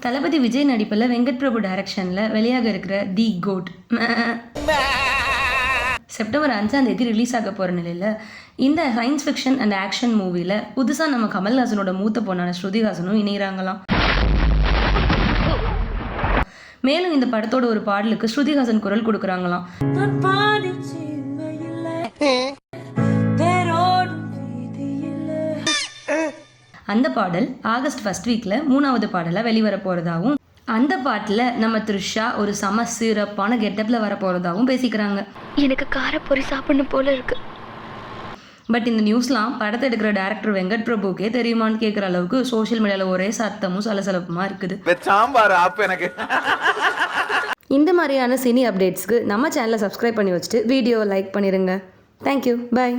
தளபதி விஜய் நடிப்பில் வெங்கட் பிரபு டைரக்ஷனில் வெளியாக இருக்கிற தி கோட் செப்டம்பர் 5ஆம் தேதி ரிலீஸ் ஆக போகிற நிலையில் இந்த சயின்ஸ் ஃபிக்ஷன் அண்ட் ஆக்ஷன் மூவியில் புதுசாக நம்ம கமல்ஹாசனோட மூத்த பொண்ணான ஸ்ருதிஹாசனும் இணைகிறாங்களாம். மேலும் இந்த படத்தோட ஒரு பாடலுக்கு ஸ்ருதிஹாசன் குரல் கொடுக்குறாங்களாம். அந்த பாடல் ஆகஸ்ட் ஃபர்ஸ்ட் வீக்கில் 3வது பாடலாக வெளிவர போகிறதாகவும் அந்த பாட்டில் நம்ம த்ரிஷா ஒரு செம சிறப்பான கெட்டப்பில் வர போகிறதாகவும் பேசிக்கிறாங்க. எனக்கு காரப்பொரி சாப்பிடணும் போல இருக்கு. பட் இந்த நியூஸ்லாம் படத்தை எடுக்கிற டேரக்டர் வெங்கட் பிரபுக்கே தெரியுமான்னு கேட்குற அளவுக்கு சோஷியல் மீடியாவில் ஒரே சத்தமும் சலசலப்புமா இருக்குது. இந்த மாதிரியான சினி அப்டேட்ஸ்க்கு நம்ம சேனலை சப்ஸ்கிரைப் பண்ணி வச்சுட்டு வீடியோவை லைக் பண்ணிடுங்க. தேங்க்யூ, பாய்.